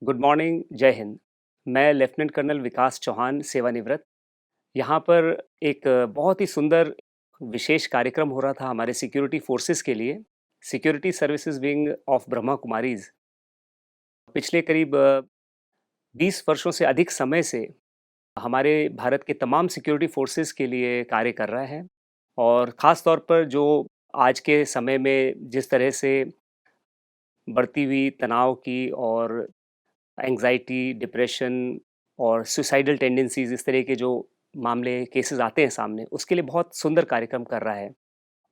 Good morning, जय हिंद। मैं lieutenant colonel विकास चौहान, सेवानिवृत्त। यहाँ पर एक बहुत ही सुंदर विशेष कार्यक्रम हो रहा था हमारे सिक्योरिटी फोर्सेस के लिए, security services wing of Brahma Kumaris. पिछले करीब 20 वर्षों से अधिक समय से हमारे भारत के तमाम सिक्योरिटी फोर्सेस के लिए कार्य कर रहा है और ख़ास तौर पर जो आज के समय में जिस तरह से बढ़ती हुई तनाव की और एंग्जायटी, डिप्रेशन और सुसाइडल टेंडेंसीज़ इस तरह के जो मामले, केसेज़ आते हैं सामने, उसके लिए बहुत सुंदर कार्यक्रम कर रहा है।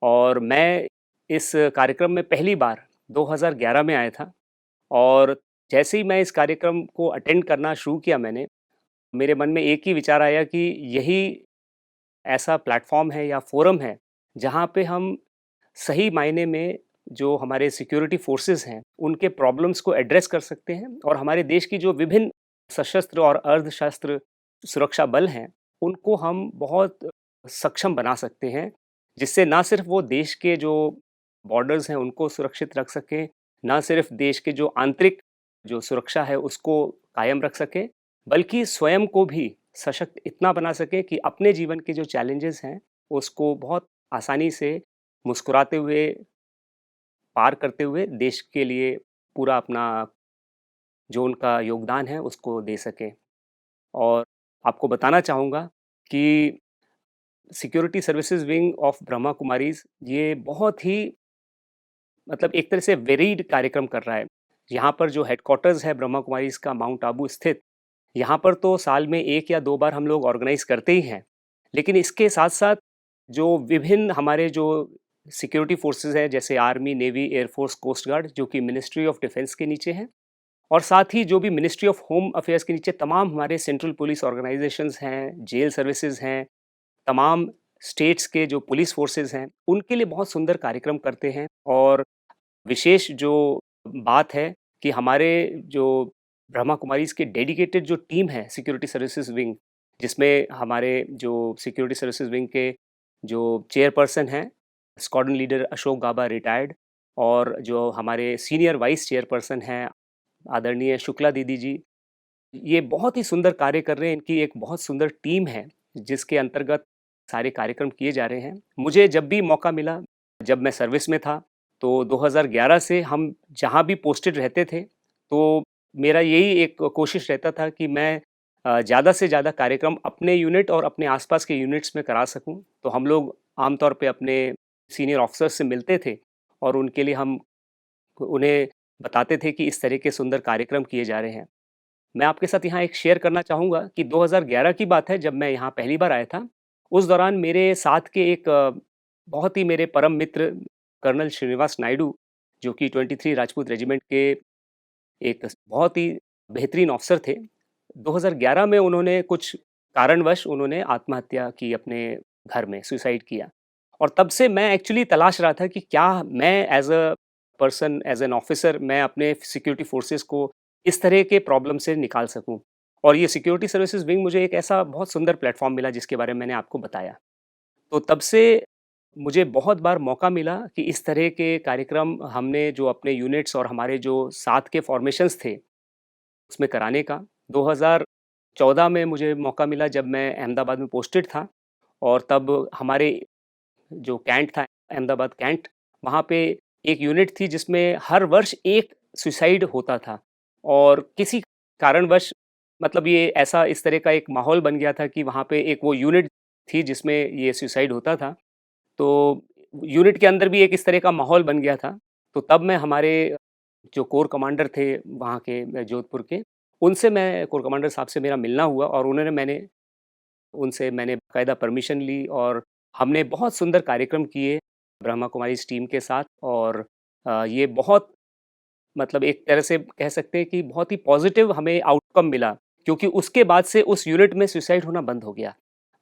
और मैं इस कार्यक्रम में पहली बार 2011 में आया था और जैसे ही मैं इस कार्यक्रम को अटेंड करना शुरू किया मैंने, मेरे मन में एक ही विचार आया कि यही ऐसा प्लेटफ़ॉर्म है या फ़ोरम है, जहाँ पे हम सही मायने में जो हमारे सिक्योरिटी फोर्सेस हैं, उनके प्रॉब्लम्स को एड्रेस कर सकते हैं और हमारे देश की जो विभिन्न सशस्त्र और अर्धशस्त्र सुरक्षा बल हैं, उनको हम बहुत सक्षम बना सकते हैं, जिससे ना सिर्फ वो देश के जो बॉर्डर्स हैं, उनको सुरक्षित रख सकें, ना सिर्फ देश के जो आंतरिक जो सुरक्षा है, उसको कायम रख सकें, बल्कि स्वयं को भी सशक्त इतना बना सकें कि अपने जीवन के जो चैलेंजेस हैं, उसको बहुत आसानी से मुस्कुराते हुए, पार करते हुए देश के लिए पूरा अपना जो उनका योगदान है उसको दे सकें। और आपको बताना चाहूँगा कि security services wing of Brahma Kumaris ये बहुत ही मतलब एक तरह से वेरीड कार्यक्रम कर रहा है। यहाँ पर जो हेडक्वार्टर्स है ब्रह्मा कुमारीज़ का माउंट आबू स्थित, यहाँ पर तो साल में 1 या 2 बार हम लोग ऑर्गेनाइज़ करते ही हैं। लेकिन इसके साथ-साथ जो विभिन्न हमारे जो सिक्योरिटी फोर्सेस हैं जैसे army, navy, air force, coast guard जो कि मिनिस्ट्री ऑफ डिफेंस के नीचे हैं और साथ ही जो भी मिनिस्ट्री ऑफ होम अफेयर्स के नीचे तमाम हमारे सेंट्रल पुलिस ऑर्गेनाइजेशंस हैं, जेल सर्विसेज हैं, तमाम स्टेट्स के जो पुलिस फोर्सेस हैं, उनके लिए बहुत सुंदर कार्यक्रम करते हैं और विशेष जो बात है कि हमारे जो ब्रह्मा कुमारीज़ के डेडिकेटेड जो टीम है सिक्योरिटी सर्विसेज विंग, जिसमें हमारे जो सिक्योरिटी सर्विसेज विंग के जो चेयरपर्सन हैं, स्क्वाड्रन लीडर अशोक गाबा रिटायर्ड और जो हमारे सीनियर वाइस चेयरपर्सन हैं, आदरणीय शुक्ला दीदी जी, ये बहुत ही सुंदर कार्य कर रहे हैं। इनकी एक बहुत सुंदर टीम है, जिसके अंतर्गत सारे कार्यक्रम किए जा रहे हैं। मुझे जब भी मौका मिला, जब मैं सर्विस में था, तो 2011 से हम जहाँ भी पोस्टेड रहते थे, तो मेरा यही एक कोशिश रहता था कि मैं ज़्यादा से ज़्यादा कार्यक्रम अपने यूनिट और अपने आसपास के यूनिट्स में करा सकूँ। तो हम लोग आमतौर पे अपने सीनियर ऑफ़िसर्स से मिलते थे और उनके लिए हम उन्हें बताते थे कि इस तरह के सुंदर कार्यक्रम किए जा रहे हैं। मैं आपके साथ यहाँ एक शेयर करना चाहूँगा कि 2011 की बात है जब मैं यहाँ पहली बार आया था। उस दौरान मेरे साथ के एक बहुत ही मेरे परम मित्र कर्नल श्रीनिवास नायडू जो कि 23 राजपूत रेजिमेंट के एक बहुत ही बेहतरीन ऑफ़िसर थे। 2011 में उन्होंने कुछ कारणवश उन्होंने आत्महत्या की अपने घर में, सुसाइड किया। और तब से मैं एक्चुअली तलाश रहा था कि क्या मैं as a person, as an officer मैं अपने सिक्योरिटी फ़ोर्सेस को इस तरह के प्रॉब्लम से निकाल सकूँ। और ये सिक्योरिटी सर्विसेज़ विंग मुझे एक ऐसा बहुत सुंदर प्लेटफ़ॉर्म मिला जिसके बारे में मैंने आपको बताया। तो तब से मुझे बहुत बार मौका मिला कि इस तरह के कार्यक्रम हमने जो अपने यूनिट्स और हमारे जो साथ के फ़ॉर्मेशंस थे, उसमें कराने का। 2014 में मुझे मौका मिला जब मैं अहमदाबाद में पोस्टेड था और तब हमारे जो कैंट था, अहमदाबाद कैंट, वहाँ पे एक यूनिट थी जिसमें हर वर्ष एक सुसाइड होता था और किसी कारणवश मतलब ये ऐसा इस तरह का एक माहौल बन गया था कि वहाँ पे एक वो यूनिट थी जिसमें ये सुसाइड होता था। तो यूनिट के अंदर भी एक इस तरह का माहौल बन गया था। तो तब मैं हमारे जो कोर कमांडर थे वहाँ के जोधपुर के, उनसे मैं कोर कमांडर साहब से मेरा मिलना हुआ और उनसे मैंने बाकायदा परमिशन ली और हमने बहुत सुंदर कार्यक्रम किए ब्रह्मा कुमारीज़ टीम के साथ और ये बहुत मतलब एक तरह से कह सकते हैं कि बहुत ही पॉज़िटिव हमें आउटकम मिला क्योंकि उसके बाद से उस यूनिट में सुसाइड होना बंद हो गया।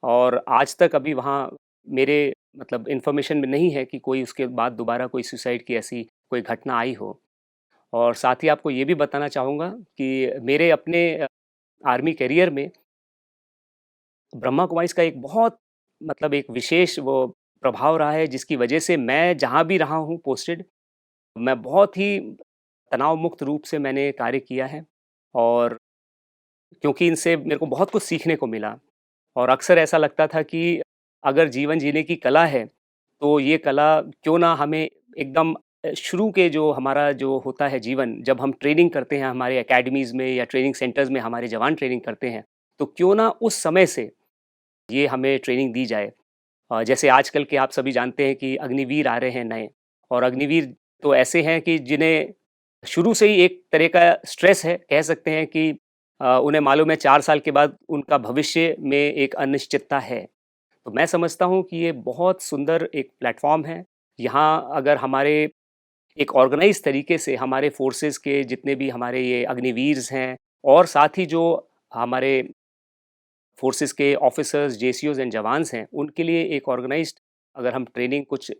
और आज तक अभी वहाँ मेरे मतलब इन्फॉर्मेशन में नहीं है कि कोई उसके बाद दोबारा कोई सुसाइड की ऐसी कोई घटना आई हो। और साथ ही आपको ये भी बताना चाहूँगा कि मेरे अपने आर्मी करियर में ब्रह्मा कुमारीज़ का एक बहुत मतलब एक विशेष वो प्रभाव रहा है जिसकी वजह से मैं जहाँ भी रहा हूँ पोस्टेड, मैं बहुत ही तनाव मुक्त रूप से मैंने कार्य किया है और क्योंकि इनसे मेरे को बहुत कुछ सीखने को मिला और अक्सर ऐसा लगता था कि अगर जीवन जीने की कला है, तो ये कला क्यों ना हमें एकदम शुरू के जो हमारा जो होता है जीवन, जब हम ट्रेनिंग करते हैं हमारे अकेडमीज़ में या ट्रेनिंग सेंटर्स में हमारे जवान ट्रेनिंग करते हैं, तो क्यों ना उस समय से ये हमें ट्रेनिंग दी जाए। जैसे आजकल के आप सभी जानते हैं कि अग्निवीर आ रहे हैं नए और अग्निवीर तो ऐसे हैं कि जिन्हें शुरू से ही एक तरह का स्ट्रेस है, कह सकते हैं कि उन्हें मालूम है 4 साल के बाद उनका भविष्य में एक अनिश्चितता है। तो मैं समझता हूँ कि ये बहुत सुंदर एक प्लेटफ़ॉर्म है। यहाँ अगर हमारे एक ऑर्गेनाइज़ तरीके से हमारे फ़ोर्सेज़ के जितने भी हमारे ये अग्निवीर्स हैं और साथ ही जो हमारे फ़ोर्सेज़ के ऑफ़िसर्स, जेसीओज़ एंड जवान्स हैं, उनके लिए एक ऑर्गेनाइज़्ड अगर हम ट्रेनिंग कुछ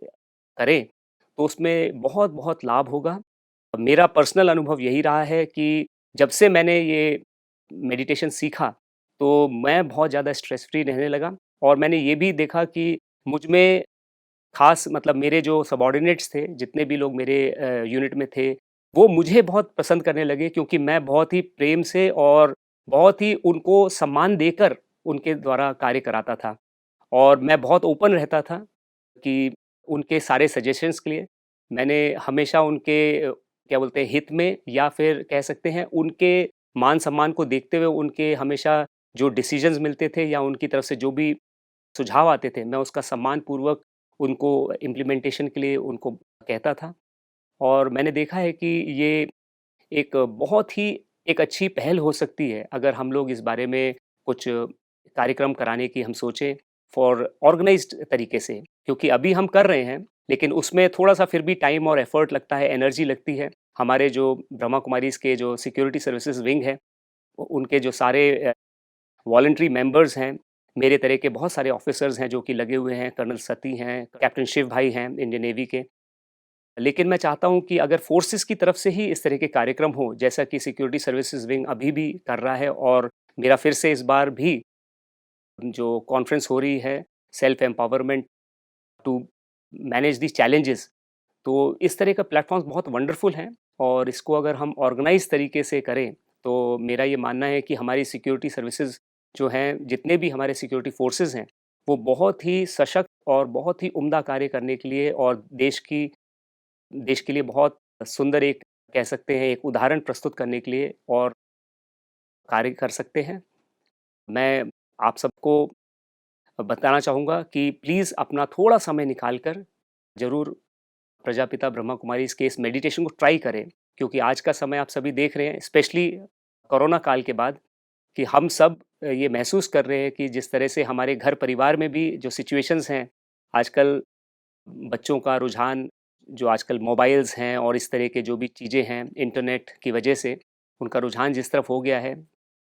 करें, तो उसमें बहुत-बहुत लाभ होगा। मेरा पर्सनल अनुभव यही रहा है कि जब से मैंने ये मेडिटेशन सीखा, तो मैं बहुत ज़्यादा स्ट्रेस फ्री रहने लगा और मैंने ये भी देखा कि मुझ में ख़ास मतलब मेरे जो सबॉर्डिनेट्स थे, जितने भी लोग मेरे यूनिट में थे, वो मुझे बहुत पसंद करने लगे क्योंकि मैं बहुत ही प्रेम से और बहुत ही उनको सम्मान देकर उनके द्वारा कार्य कराता था। और मैं बहुत ओपन रहता था कि उनके सारे सजेशंस के लिए मैंने हमेशा उनके क्या बोलते हैं हित में या फिर कह सकते हैं उनके मान-सम्मान को देखते हुए उनके हमेशा जो डिसीजंस मिलते थे या उनकी तरफ से जो भी सुझाव आते थे, मैं उसका सम्मानपूर्वक उनको इम्प्लीमेंटेशन के लिए उनको कहता था। और मैंने देखा है कि ये एक बहुत ही एक अच्छी पहल हो सकती है, अगर हम लोग इस बारे में कुछ कार्यक्रम कराने की हम सोचें फॉर ऑर्गेनाइज़्ड तरीके से। क्योंकि अभी हम कर रहे हैं, लेकिन उसमें थोड़ा-सा फिर भी टाइम और एफर्ट लगता है, एनर्जी लगती है। हमारे जो ब्रह्मा कुमारीज़ के जो सिक्योरिटी सर्विसेज़ विंग है, उनके जो सारे वॉलंटरी मेंबर्स हैं, मेरे तरह के बहुत सारे ऑफ़िसर्स हैं जो कि लगे हुए हैं, कर्नल सती हैं, कैप्टन शिव भाई हैं इंडियन नेवी के। लेकिन मैं चाहता हूँ कि अगर फ़ोर्सेस की तरफ से ही इस तरह के कार्यक्रम हों, जैसा कि सिक्योरिटी सर्विसेज़ विंग अभी भी कर रहा है और मेरा फिर से इस बार भी जो कॉन्फ्रेंस हो रही है, self empowerment to manage these challenges, तो इस तरह का प्लेटफ़ॉर्म्स बहुत वंडरफुल हैं और इसको अगर हम ऑर्गेनाइज़ तरीके से करें, तो मेरा ये मानना है कि हमारी सिक्योरिटी सर्विसेज़ जो हैं, जितने भी हमारे सिक्योरिटी फ़ोर्सेज़ हैं, वो बहुत ही सशक्त और बहुत ही उम्दा कार्य करने के लिए और देश के लिए बहुत सुंदर एक कह सकते हैं एक उदाहरण प्रस्तुत करने के लिए और कार्य कर सकते हैं। मैं आप सबको बताना चाहूँगा कि प्लीज़ अपना थोड़ा समय निकाल कर ज़रूर प्रजापिता ब्रह्मा कुमारी इसके इस मेडिटेशन को ट्राई करें, क्योंकि आज का समय आप सभी देख रहे हैं स्पेशली कोरोना काल के बाद कि हम सब ये महसूस कर रहे हैं कि जिस तरह से हमारे घर परिवार में भी जो सिचुएशंस हैं, आजकल बच्चों का रुझान जो आजकल मोबाइल्स हैं और इस तरह के जो भी चीज़ें हैं इंटरनेट की वजह से उनका रुझान जिस तरफ हो गया है,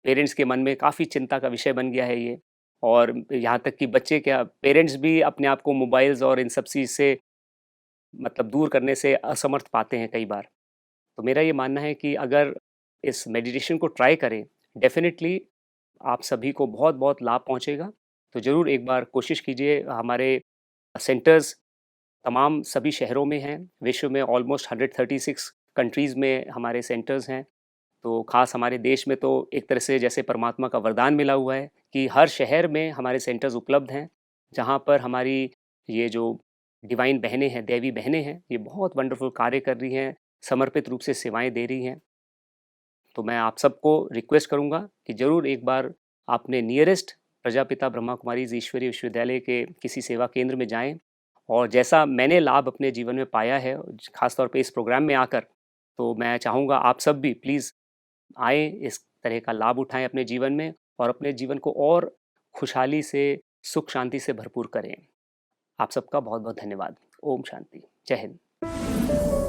पेरेंट्स के मन में काफ़ी चिंता का विषय बन गया है ये। और यहाँ तक कि बच्चे क्या पेरेंट्स भी अपने आप को मोबाइल्स और इन सब चीज़ से मतलब दूर करने से असमर्थ पाते हैं कई बार। तो मेरा ये मानना है कि अगर इस मेडिटेशन को ट्राई करें, डेफ़िनिटली आप सभी को बहुत-बहुत लाभ पहुँचेगा। तो ज़रूर एक बार कोशिश कीजिए हमारे सेंटर्स तमाम सभी शहरों में हैं। विश्व में ऑलमोस्ट 136 कंट्रीज़ में हमारे सेंटर्स हैं। तो ख़ास हमारे देश में तो एक तरह से जैसे परमात्मा का वरदान मिला हुआ है कि हर शहर में हमारे सेंटर्स उपलब्ध हैं, जहाँ पर हमारी ये जो डिवाइन बहनें हैं, दैवी बहनें हैं, ये बहुत वंडरफुल कार्य कर रही हैं, समर्पित रूप से सेवाएँ दे रही हैं। तो मैं आप सबको रिक्वेस्ट करूँगा कि ज़रूर एक बार अपने नियरेस्ट प्रजापिता ब्रह्मा कुमारीज़ ईश्वरीय विश्वविद्यालय के किसी सेवा केंद्र में जाएँ और जैसा मैंने लाभ अपने जीवन में पाया है, ख़ास तौर पे इस प्रोग्राम में आकर, तो मैं चाहूँगा आप सब भी प्लीज़ आएँ, इस तरह का लाभ उठाएँ अपने जीवन में और अपने जीवन को और खुशहाली से, सुख शांति से भरपूर करें। आप सबका बहुत-बहुत धन्यवाद। ओम शांति। जय हिंद।